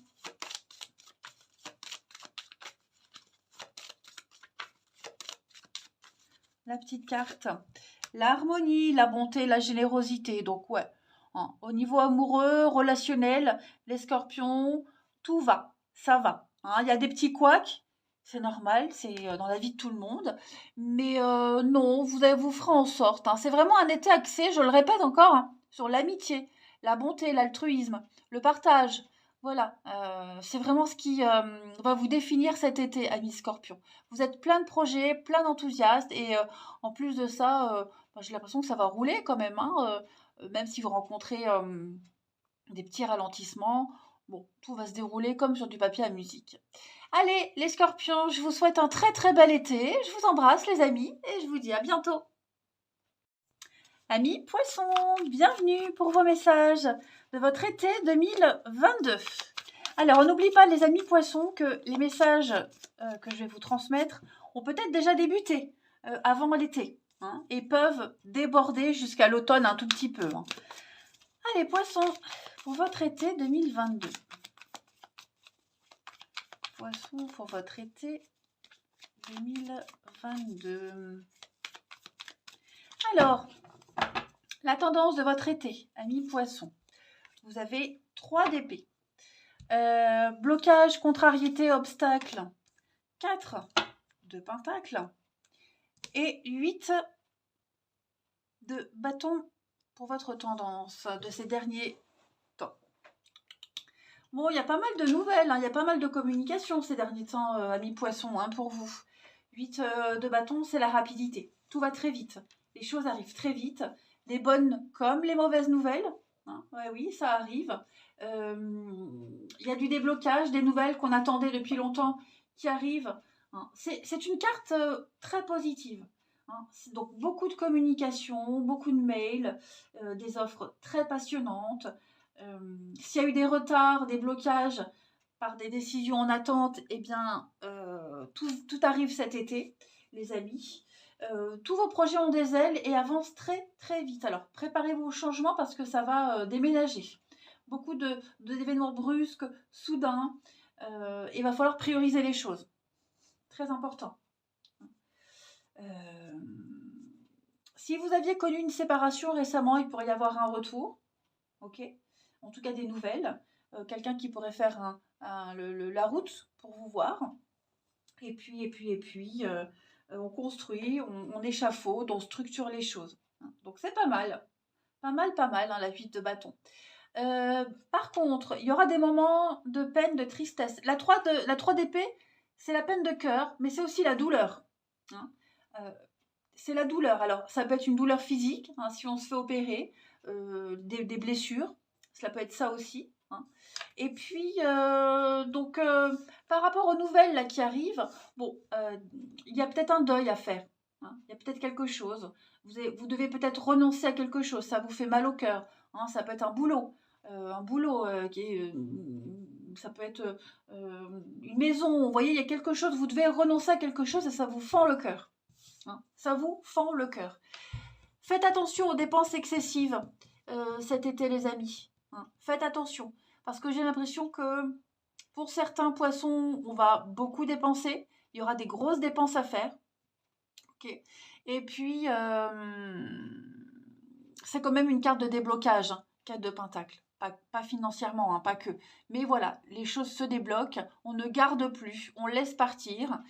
La petite carte. L'harmonie, la bonté, la générosité. Donc ouais, hein, au niveau amoureux, relationnel, les scorpions, tout va, ça va. Hein. Il y a des petits couacs, c'est normal, c'est dans la vie de tout le monde. Mais non, vous ferez en sorte. Hein. C'est vraiment un été axé, je le répète encore, hein, sur l'amitié, la bonté, l'altruisme, le partage. Voilà, c'est vraiment ce qui va vous définir cet été, amis scorpions. Vous êtes plein de projets, plein d'enthousiastes et en plus de ça, j'ai l'impression que ça va rouler quand même, hein, même si vous rencontrez des petits ralentissements. Bon, tout va se dérouler comme sur du papier à musique. Allez, les scorpions, je vous souhaite un très très bel été. Je vous embrasse, les amis, et je vous dis à bientôt. Amis poissons, bienvenue pour vos messages de votre été 2022. Alors, on n'oublie pas, les amis poissons, que les messages que je vais vous transmettre ont peut-être déjà débuté avant l'été. Hein, et peuvent déborder jusqu'à l'automne un tout petit peu. Hein. Allez, poissons, pour votre été 2022. Poissons, pour votre été 2022. Alors, la tendance de votre été, amis poissons. Vous avez 3 d'épée. Blocage, contrariété, obstacle. 4 de pentacle. Et 8 de bâton pour votre tendance de ces derniers temps. Bon, il y a pas mal de nouvelles, hein, il y a pas mal de communication ces derniers temps, amis poissons, hein, pour vous. 8 de bâton, c'est la rapidité. Tout va très vite. Les choses arrivent très vite. des bonnes comme les mauvaises nouvelles. Hein, ouais, oui, ça arrive. Il y a du déblocage, des nouvelles qu'on attendait depuis longtemps qui arrivent. Hein. C'est une carte très positive. Hein. Donc beaucoup de communication, beaucoup de mails, des offres très passionnantes. S'il y a eu des retards, des blocages par des décisions en attente, eh bien, tout arrive cet été, les amis. Tous vos projets ont des ailes et avancent très très vite. Alors préparez-vous au changement parce que ça va déménager. Beaucoup d'événements brusques, soudains. Il va falloir prioriser les choses. Très important. Si vous aviez connu une séparation récemment, il pourrait y avoir un retour. Ok, en tout cas des nouvelles. Quelqu'un qui pourrait faire la route pour vous voir. Et puis, on construit, on échafaude, on structure les choses. Donc c'est pas mal. Pas mal, hein, la 8 de bâton. Par contre, il y aura des moments de peine, de tristesse. La 3 d'épée, c'est la peine de cœur, mais c'est aussi la douleur. Hein. C'est la douleur. Alors, ça peut être une douleur physique, hein, si on se fait opérer, des blessures. Cela peut être ça aussi. Hein. Et puis, par rapport aux nouvelles là, qui arrivent, bon, il y a peut-être un deuil à faire. Hein. Il y a peut-être quelque chose. Vous devez peut-être renoncer à quelque chose. Ça vous fait mal au cœur. Hein. Ça peut être un boulot. Qui est... ça peut être une maison. Vous voyez, il y a quelque chose. Vous devez renoncer à quelque chose et ça vous fend le cœur. Hein. Ça vous fend le cœur. Faites attention aux dépenses excessives cet été, les amis. Hein. Faites attention. Parce que j'ai l'impression que pour certains poissons, on va beaucoup dépenser. Il y aura des grosses dépenses à faire. Okay. Et puis, c'est quand même une carte de déblocage, hein, 4 de Pentacle. Pas financièrement, hein, pas que. Mais voilà, les choses se débloquent. On ne garde plus. On laisse partir.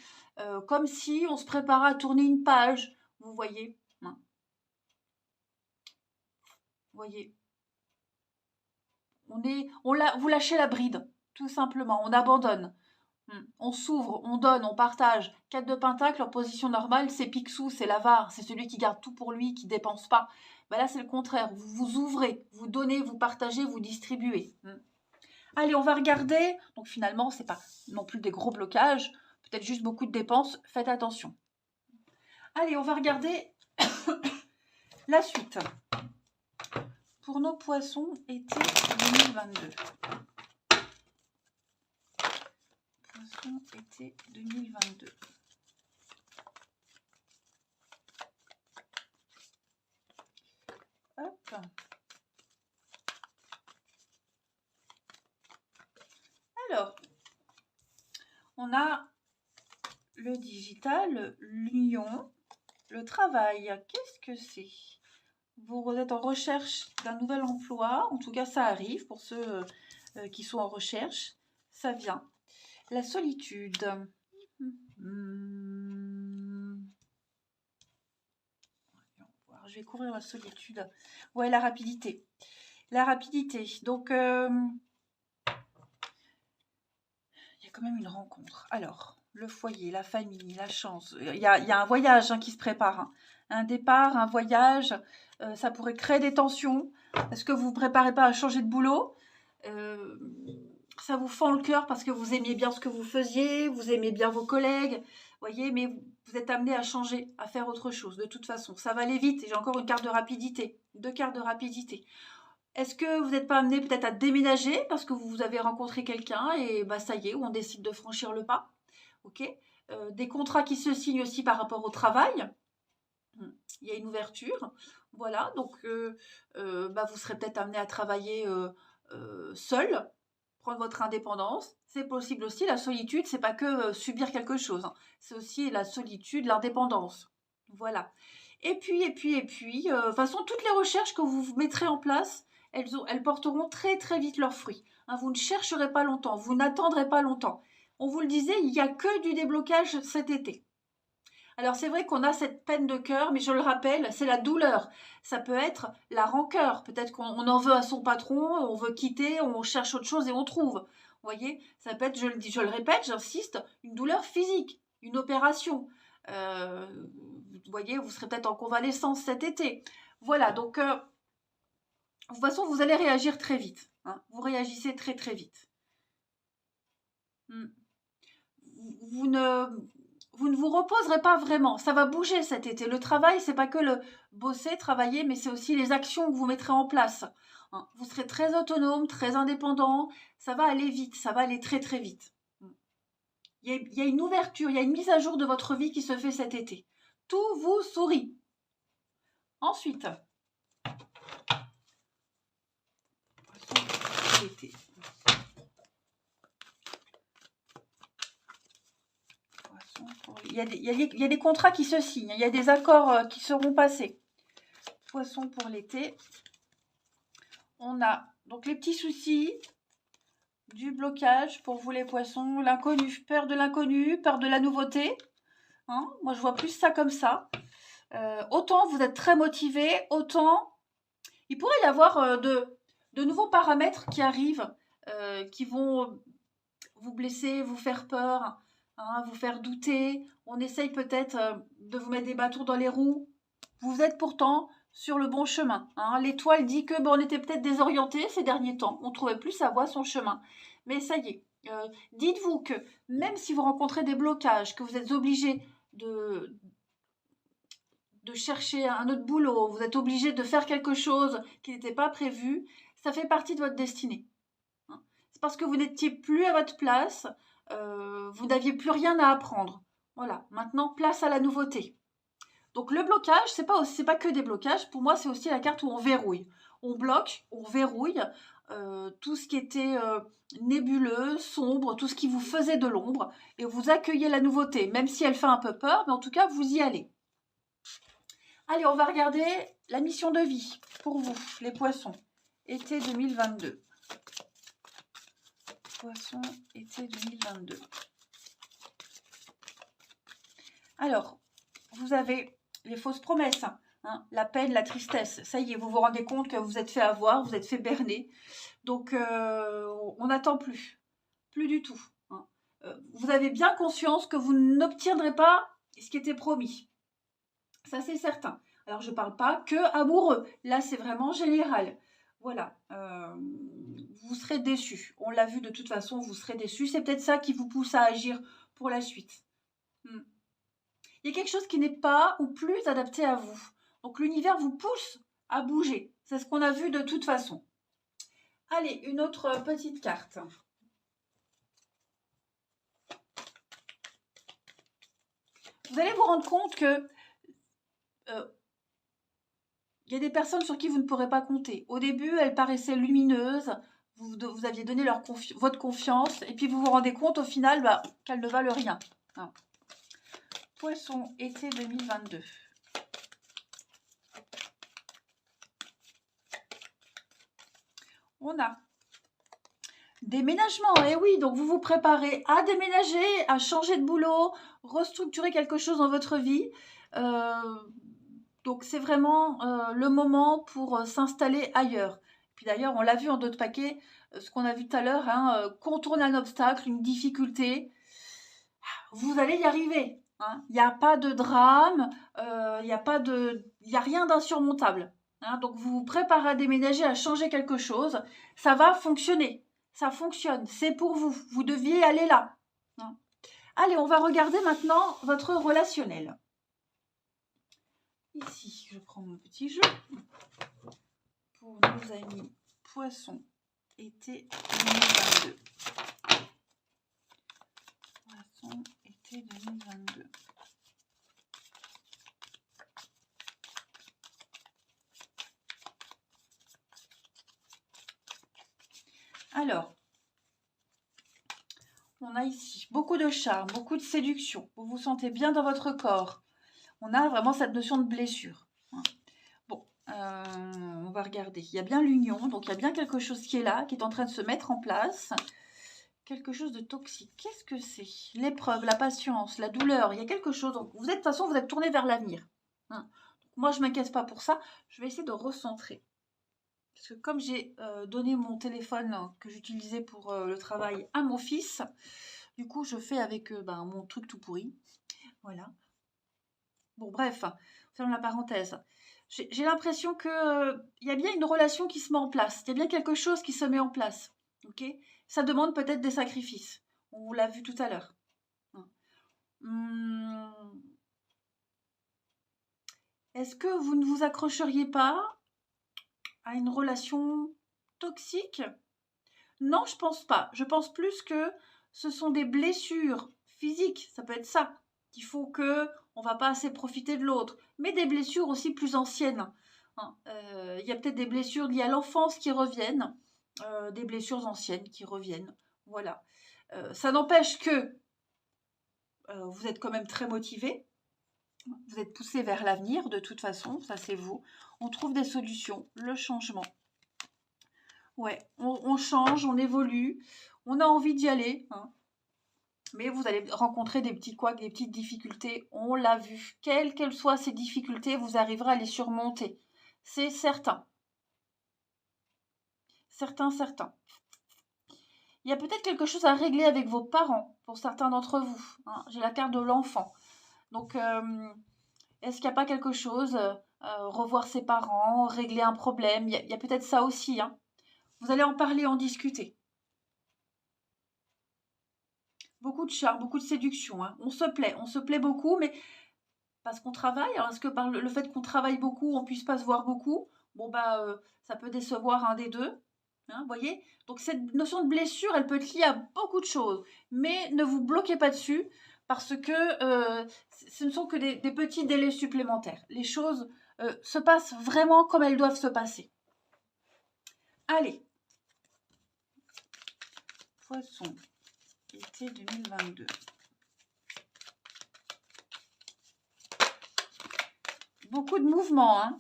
Comme si on se préparait à tourner une page. Vous voyez, hein. Vous voyez. Vous lâchez la bride, tout simplement. On abandonne. On s'ouvre, on donne, on partage. 4 de Pentacle en position normale, c'est Picsou, c'est l'avare, c'est celui qui garde tout pour lui, qui dépense pas. Ben là, c'est le contraire. Vous vous ouvrez, vous donnez, vous partagez, vous distribuez. Allez, on va regarder. Donc finalement, c'est pas non plus des gros blocages, peut-être juste beaucoup de dépenses. Faites attention. Allez, on va regarder la suite. Pour nos poissons, été 2022. Poissons, été 2022. Hop. Alors, on a le digital, l'union, le travail. Qu'est-ce que c'est? Vous êtes en recherche d'un nouvel emploi. En tout cas, ça arrive pour ceux qui sont en recherche. Ça vient. La solitude. Je vais couvrir la solitude. Ouais, la rapidité. La rapidité. Donc, il y a quand même une rencontre. Alors, le foyer, la famille, la chance. Il y a un voyage qui se prépare. Hein. Un départ, un voyage. Ça pourrait créer des tensions. Est-ce que vous ne vous préparez pas à changer de boulot? Ça vous fend le cœur parce que vous aimiez bien ce que vous faisiez, vous aimez bien vos collègues, voyez, mais vous êtes amené à changer, à faire autre chose. De toute façon, ça va aller vite. Et j'ai encore une carte de rapidité, 2 cartes de rapidité. Est-ce que vous n'êtes pas amené peut-être à déménager parce que vous avez rencontré quelqu'un et bah ça y est, on décide de franchir le pas? Ok. Des contrats qui se signent aussi par rapport au travail. Il y a une ouverture. Voilà, donc vous serez peut-être amené à travailler seul, prendre votre indépendance. C'est possible aussi. La solitude, c'est pas que subir quelque chose. Hein. C'est aussi la solitude, l'indépendance. Voilà. Et puis, de toute façon, toutes les recherches que vous mettrez en place, elles porteront très très vite leurs fruits. Hein, vous ne chercherez pas longtemps, vous n'attendrez pas longtemps. On vous le disait, il n'y a que du déblocage cet été. Alors c'est vrai qu'on a cette peine de cœur, mais je le rappelle, c'est la douleur. Ça peut être la rancœur. Peut-être qu'on en veut à son patron, on veut quitter, on cherche autre chose et on trouve. Vous voyez, ça peut être, je le répète, j'insiste, une douleur physique, une opération. Vous voyez, vous serez peut-être en convalescence cet été. Voilà, donc, de toute façon, vous allez réagir très vite. Hein. Vous réagissez très, très vite. Hmm. Vous ne, vous ne vous reposerez pas vraiment. Ça va bouger cet été. Le travail, c'est pas que le bosser, travailler, mais c'est aussi les actions que vous mettrez en place. Hein. Vous serez très autonome, très indépendant. Ça va aller vite. Ça va aller très, très vite. Il y a une ouverture, il y a une mise à jour de votre vie qui se fait cet été. Tout vous sourit. Ensuite, l'été. Il y a des contrats qui se signent, il y a des accords qui seront passés. Poisson pour l'été. On a donc les petits soucis, du blocage pour vous les poissons, l'inconnu, peur de l'inconnu, peur de la nouveauté. Hein, moi, je vois plus ça comme ça. Autant vous êtes très motivé, autant il pourrait y avoir de nouveaux paramètres qui arrivent, qui vont vous blesser, vous faire peur, hein, vous faire douter. On essaye peut-être de vous mettre des bâtons dans les roues. Vous êtes pourtant sur le bon chemin. Hein. L'étoile dit que on était peut-être désorienté ces derniers temps. On ne trouvait plus sa voie, son chemin. Mais ça y est. Dites-vous que même si vous rencontrez des blocages, que vous êtes obligé de chercher un autre boulot, vous êtes obligé de faire quelque chose qui n'était pas prévu, ça fait partie de votre destinée. C'est parce que vous n'étiez plus à votre place, vous n'aviez plus rien à apprendre. Voilà, maintenant place à la nouveauté. Donc le blocage, c'est pas que des blocages. Pour moi, c'est aussi la carte où on verrouille. On bloque, on verrouille tout ce qui était nébuleux, sombre, tout ce qui vous faisait de l'ombre, et vous accueillez la nouveauté, même si elle fait un peu peur, mais en tout cas, vous y allez. Allez, on va regarder la mission de vie pour vous, les poissons. Été 2022. Poissons, été 2022. Alors, vous avez les fausses promesses, hein, la peine, la tristesse. Ça y est, vous vous rendez compte que vous êtes fait avoir, vous êtes fait berner. Donc, on n'attend plus. Plus du tout. Hein. Vous avez bien conscience que vous n'obtiendrez pas ce qui était promis. Ça, c'est certain. Alors, je ne parle pas que amoureux. Là, c'est vraiment général. Voilà. Vous serez déçus. On l'a vu de toute façon, vous serez déçus. C'est peut-être ça qui vous pousse à agir pour la suite. Il y a quelque chose qui n'est pas ou plus adapté à vous. Donc, l'univers vous pousse à bouger. C'est ce qu'on a vu de toute façon. Allez, une autre petite carte. Vous allez vous rendre compte que il y a des personnes sur qui vous ne pourrez pas compter. Au début, elles paraissaient lumineuses, vous aviez donné votre confiance, et puis vous vous rendez compte au final qu'elles ne valent rien. Hein. Poisson, été 2022. On a déménagement, et oui, donc vous vous préparez à déménager, à changer de boulot, restructurer quelque chose dans votre vie. Donc c'est vraiment le moment pour s'installer ailleurs. Puis d'ailleurs, on l'a vu en d'autres paquets, ce qu'on a vu tout à l'heure, hein, contourner un obstacle, une difficulté, vous allez y arriver. Hein. Il n'y a pas de drame, il n'y a rien d'insurmontable. Hein. Donc vous vous préparez à déménager, à changer quelque chose, ça va fonctionner. Ça fonctionne, c'est pour vous. Vous deviez aller là. Hein. Allez, on va regarder maintenant votre relationnel. Ici, je prends mon petit jeu pour nos amis poissons, été 2022. Poissons, été 2022. Alors, on a ici beaucoup de charme, beaucoup de séduction. Vous vous sentez bien dans votre corps. On a vraiment cette notion de blessure. Bon, on va regarder. Il y a bien l'union, donc il y a bien quelque chose qui est là, qui est en train de se mettre en place. Quelque chose de toxique. Qu'est-ce que c'est? L'épreuve, la patience, la douleur. Il y a quelque chose. Donc vous êtes, de toute façon, vous êtes tourné vers l'avenir. Hein. Moi, je ne m'inquiète pas pour ça. Je vais essayer de recentrer. Parce que comme j'ai donné mon téléphone que j'utilisais pour le travail à mon fils, du coup, je fais avec mon truc tout pourri. Voilà. Bon, bref, ferme la parenthèse. J'ai l'impression que il y a bien une relation qui se met en place. Il y a bien quelque chose qui se met en place. Ok? Ça demande peut-être des sacrifices. On l'a vu tout à l'heure. Hein. Hum, Est-ce que vous ne vous accrocheriez pas à une relation toxique? Non, je pense pas. Je pense plus que ce sont des blessures physiques. Ça peut être ça. Qu'il faut que on va pas assez profiter de l'autre. Mais des blessures aussi plus anciennes. Hein. Il y a peut-être des blessures liées à l'enfance qui reviennent. Des blessures anciennes qui reviennent. Voilà. Ça n'empêche que vous êtes quand même très motivé. Vous êtes poussé vers l'avenir de toute façon. Ça, c'est vous. On trouve des solutions. Le changement. Ouais, on change, on évolue, on a envie d'y aller, hein. Mais vous allez rencontrer des petits couacs, des petites difficultés, on l'a vu. Quelles qu'elles soient ces difficultés, vous arriverez à les surmonter. C'est certain. Certain. Il y a peut-être quelque chose à régler avec vos parents, pour certains d'entre vous, hein. J'ai la carte de l'enfant. Donc, est-ce qu'il n'y a pas quelque chose, revoir ses parents, régler un problème? Il y a peut-être ça aussi, hein. Vous allez en parler, en discuter. Beaucoup de charme, beaucoup de séduction, hein. On se plaît beaucoup, mais parce qu'on travaille. Alors, est-ce que par le fait qu'on travaille beaucoup, on puisse pas se voir beaucoup? Bon, bah, ça peut décevoir un des deux, hein, vous voyez? Donc, cette notion de blessure, elle peut être liée à beaucoup de choses. Mais ne vous bloquez pas dessus, parce que ce ne sont que des petits délais supplémentaires. Les choses se passent vraiment comme elles doivent se passer. Allez, Poisson, été 2022. Beaucoup de mouvements, hein.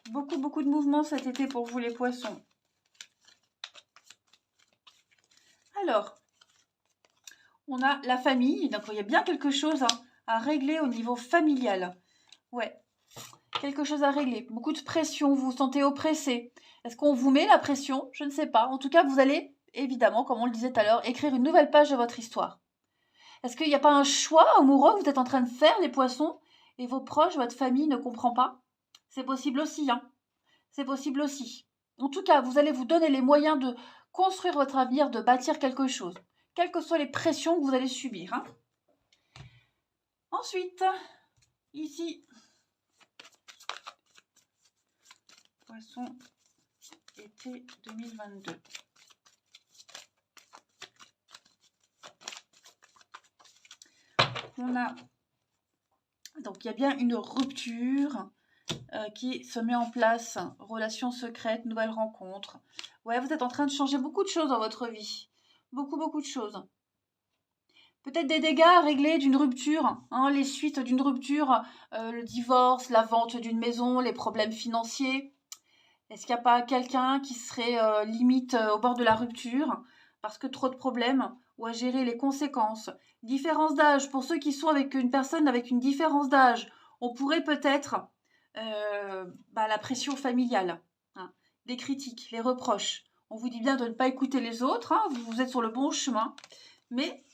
Beaucoup de mouvements cet été pour vous les poissons. Alors, on a la famille, donc il y a bien quelque chose à régler au niveau familial. Ouais, quelque chose à régler. Beaucoup de pression, vous vous sentez oppressé. Est-ce qu'on vous met la pression? Je ne sais pas. En tout cas, vous allez, évidemment, comme on le disait tout à l'heure, écrire une nouvelle page de votre histoire. Est-ce qu'il n'y a pas un choix amoureux que vous êtes en train de faire, les poissons, et vos proches, votre famille ne comprend pas? C'est possible aussi, hein. C'est possible aussi. En tout cas, vous allez vous donner les moyens de construire votre avenir, de bâtir quelque chose, quelles que soient les pressions que vous allez subir, hein. Ensuite, ici, Poisson, été 2022. On a, donc il y a bien une rupture qui se met en place, relation secrète, nouvelle rencontre. Ouais, vous êtes en train de changer beaucoup de choses dans votre vie. Beaucoup de choses. Peut-être des dégâts à régler d'une rupture, hein, les suites d'une rupture, le divorce, la vente d'une maison, les problèmes financiers. Est-ce qu'il n'y a pas quelqu'un qui serait limite au bord de la rupture parce que trop de problèmes ou à gérer les conséquences? Différence d'âge, pour ceux qui sont avec une personne avec une différence d'âge, on pourrait peut-être la pression familiale, hein, des critiques, les reproches. On vous dit bien de ne pas écouter les autres, hein, vous êtes sur le bon chemin, mais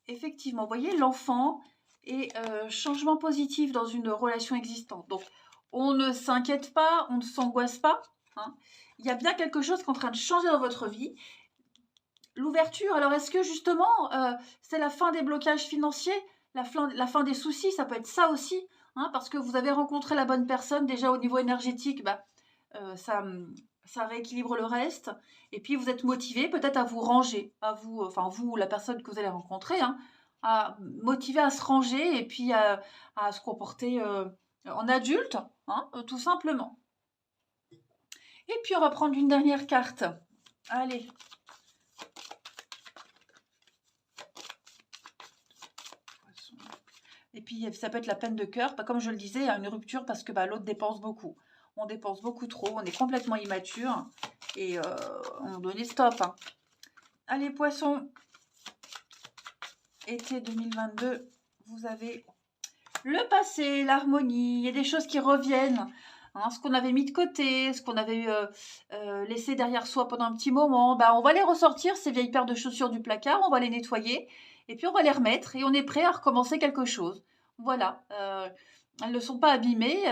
effectivement, vous voyez, l'enfant est changement positif dans une relation existante. Donc, on ne s'inquiète pas, on ne s'angoisse pas, hein. Il y a bien quelque chose qui est en train de changer dans votre vie. L'ouverture, alors est-ce que justement, c'est la fin des blocages financiers, la fin des soucis? Ça peut être ça aussi, hein, parce que vous avez rencontré la bonne personne, déjà au niveau énergétique, ça rééquilibre le reste. Et puis vous êtes motivé peut-être à vous ranger, à vous, enfin vous, la personne que vous allez rencontrer, hein, à motiver à se ranger et puis à se comporter en adulte, hein, tout simplement. Et puis on va prendre une dernière carte. Allez. Et puis ça peut être la peine de cœur, comme je le disais, une rupture parce que l'autre dépense beaucoup. On dépense beaucoup trop, on est complètement immature et on donne stop, hein. Allez, poissons, été 2022, vous avez le passé, l'harmonie, il y a des choses qui reviennent, hein, ce qu'on avait mis de côté, ce qu'on avait laissé derrière soi pendant un petit moment, on va les ressortir, ces vieilles paires de chaussures du placard, on va les nettoyer et puis on va les remettre et on est prêt à recommencer quelque chose. Voilà, Elles ne sont pas abîmées,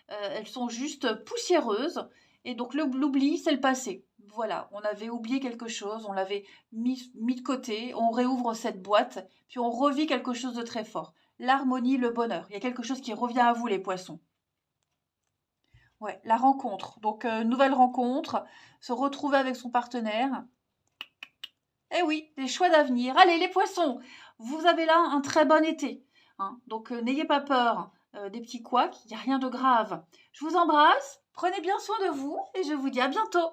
elles sont juste poussiéreuses. Et donc l'oubli, c'est le passé. Voilà, on avait oublié quelque chose, on l'avait mis de côté, on réouvre cette boîte, puis on revit quelque chose de très fort. L'harmonie, le bonheur. Il y a quelque chose qui revient à vous, les poissons. Ouais, la rencontre. Donc, nouvelle rencontre, se retrouver avec son partenaire. Eh oui, des choix d'avenir. Allez, les poissons, vous avez là un très bon été, hein. Donc, n'ayez pas peur des petits couacs, il n'y a rien de grave. Je vous embrasse, prenez bien soin de vous et je vous dis à bientôt.